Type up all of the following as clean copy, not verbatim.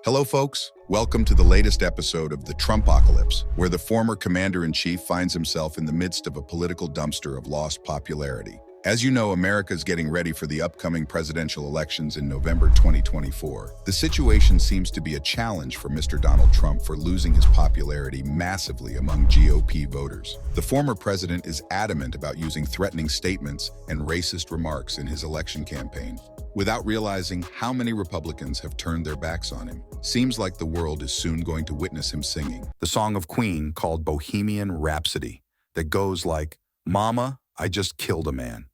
Hello, folks. Welcome to the latest episode of the Trumpocalypse, where the former commander-in-chief finds himself in the midst of a political dumpster of lost popularity. As you know, America is getting ready for the upcoming presidential elections in November 2024. The situation seems to be a challenge for Mr. Donald Trump for losing his popularity massively among GOP voters. The former president is adamant about using threatening statements and racist remarks in his election campaign, without realizing how many Republicans have turned their backs on him. Seems like the world is soon going to witness him singing the song of Queen called Bohemian Rhapsody, that goes like, "Mama, I just killed a man.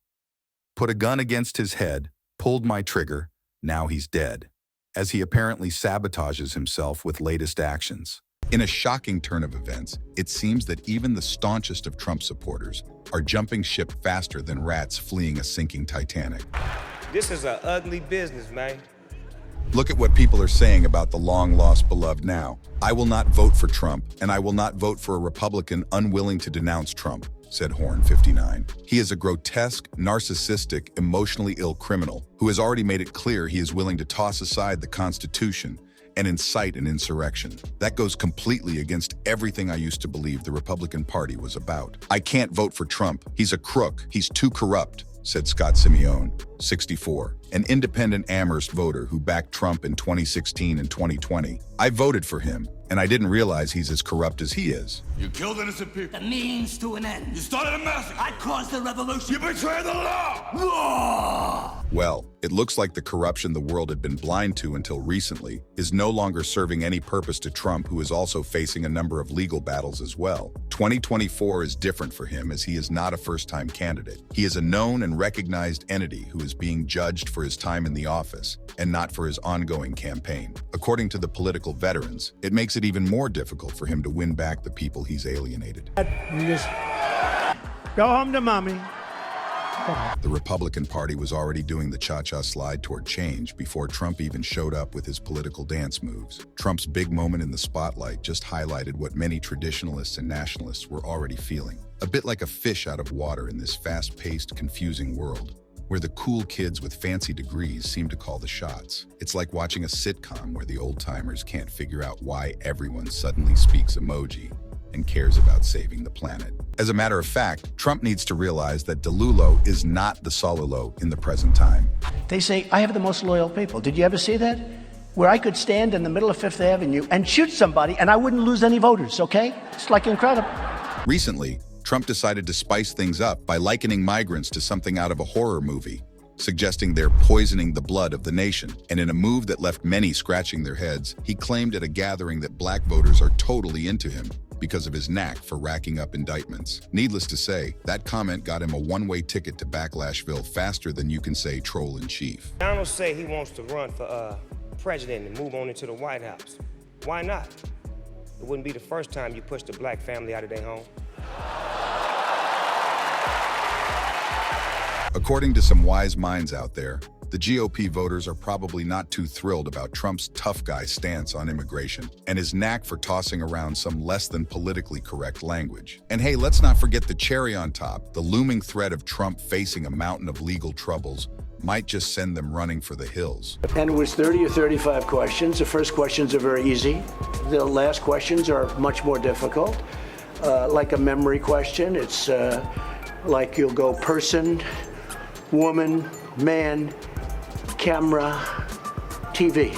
Put a gun against his head, pulled my trigger, now he's dead," as he apparently sabotages himself with latest actions. In a shocking turn of events, it seems that even the staunchest of Trump supporters are jumping ship faster than rats fleeing a sinking Titanic. This is an ugly business, man. Look at what people are saying about the long-lost beloved now. "I will not vote for Trump, and I will not vote for a Republican unwilling to denounce Trump," said Horn 59. He is a grotesque, narcissistic, emotionally ill criminal who has already made it clear he is willing to toss aside the Constitution and incite an insurrection. That goes completely against everything I used to believe the Republican Party was about. "I can't vote for Trump. He's a crook. He's too corrupt," said Scott Simeone, 64, an independent Amherst voter who backed Trump in 2016 and 2020. "I voted for him, and I didn't realize he's as corrupt as he is." You killed innocent people. The means to an end. You started a massacre. I caused the revolution. You betrayed the law. Well, it looks like the corruption the world had been blind to until recently is no longer serving any purpose to Trump, who is also facing a number of legal battles as well. 2024 is different for him, as he is not a first-time candidate. He is a known and recognized entity who is being judged for his time in the office and not for his ongoing campaign. According to the political veterans, it makes it even more difficult for him to win back the people he's alienated. You just go home to mommy. The Republican Party was already doing the cha-cha slide toward change before Trump even showed up with his political dance moves. Trump's big moment in the spotlight just highlighted what many traditionalists and nationalists were already feeling. A bit like a fish out of water in this fast-paced, confusing world, where the cool kids with fancy degrees seem to call the shots. It's like watching a sitcom where the old-timers can't figure out why everyone suddenly speaks emoji and cares about saving the planet. As a matter of fact, Trump needs to realize that Delulu is not the Solulo in the present time. They say, I have the most loyal people. Did you ever see that? Where I could stand in the middle of Fifth Avenue and shoot somebody and I wouldn't lose any voters, okay? It's like incredible. Recently, Trump decided to spice things up by likening migrants to something out of a horror movie, suggesting they're poisoning the blood of the nation. And in a move that left many scratching their heads, he claimed at a gathering that black voters are totally into him because of his knack for racking up indictments. Needless to say, that comment got him a one-way ticket to Backlashville faster than you can say troll in chief. Donald say he wants to run for president and move on into the White House. Why not? It wouldn't be the first time you pushed a black family out of their home. According to some wise minds out there, the GOP voters are probably not too thrilled about Trump's tough guy stance on immigration and his knack for tossing around some less than politically correct language. And hey, let's not forget the cherry on top. The looming threat of Trump facing a mountain of legal troubles might just send them running for the hills. And it was 30 or 35 questions. The first questions are very easy. The last questions are much more difficult. Like a memory question, it's like you'll go person, woman, man, camera, TV.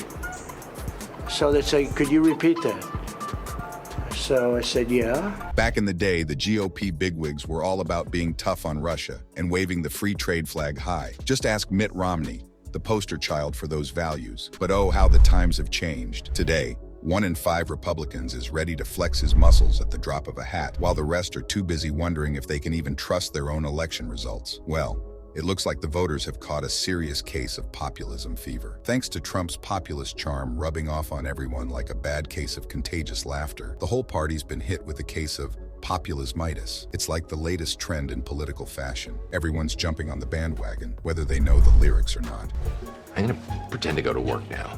So they say, could you repeat that? So I said, yeah. Back in the day, the GOP bigwigs were all about being tough on Russia and waving the free trade flag high. Just ask Mitt Romney, the poster child for those values. But oh, how the times have changed. Today, 1 in 5 Republicans is ready to flex his muscles at the drop of a hat, while the rest are too busy wondering if they can even trust their own election results. Well, it looks like the voters have caught a serious case of populism fever. Thanks to Trump's populist charm rubbing off on everyone like a bad case of contagious laughter, the whole party's been hit with a case of populismitis. It's like the latest trend in political fashion. Everyone's jumping on the bandwagon, whether they know the lyrics or not. I'm gonna pretend to go to work now.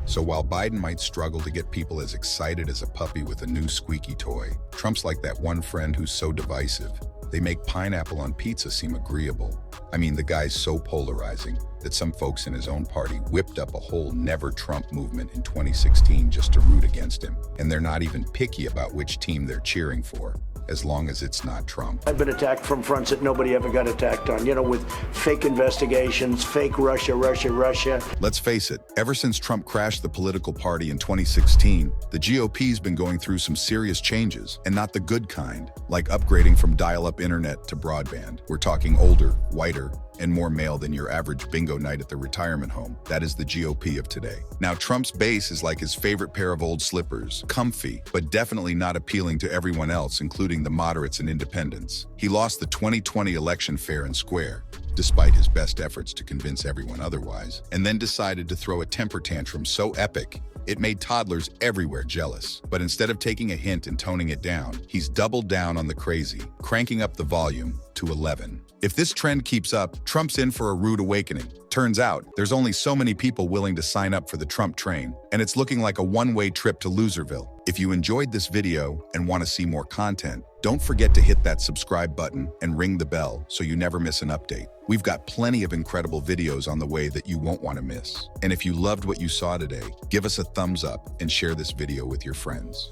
So while Biden might struggle to get people as excited as a puppy with a new squeaky toy, Trump's like that one friend who's so divisive They make pineapple on pizza seem agreeable. I mean, the guy's so polarizing that some folks in his own party whipped up a whole Never Trump movement in 2016 just to root against him. And they're not even picky about which team they're cheering for, as long as it's not Trump. I've been attacked from fronts that nobody ever got attacked on, with fake investigations, fake Russia. Let's face it, ever since Trump crashed the political party in 2016, the GOP's been going through some serious changes, and not the good kind, like upgrading from dial-up internet to broadband. We're talking older, whiter, and more male than your average bingo night at the retirement home. That is the GOP of today. Now, Trump's base is like his favorite pair of old slippers, comfy, but definitely not appealing to everyone else, including the moderates and independents. He lost the 2020 election fair and square, despite his best efforts to convince everyone otherwise, and then decided to throw a temper tantrum so epic it made toddlers everywhere jealous. But instead of taking a hint and toning it down, he's doubled down on the crazy, cranking up the volume to 11. If this trend keeps up, Trump's in for a rude awakening. Turns out, there's only so many people willing to sign up for the Trump train, and it's looking like a one-way trip to Loserville. If you enjoyed this video and want to see more content, don't forget to hit that subscribe button and ring the bell so you never miss an update. We've got plenty of incredible videos on the way that you won't want to miss. And if you loved what you saw today, give us a thumbs up and share this video with your friends.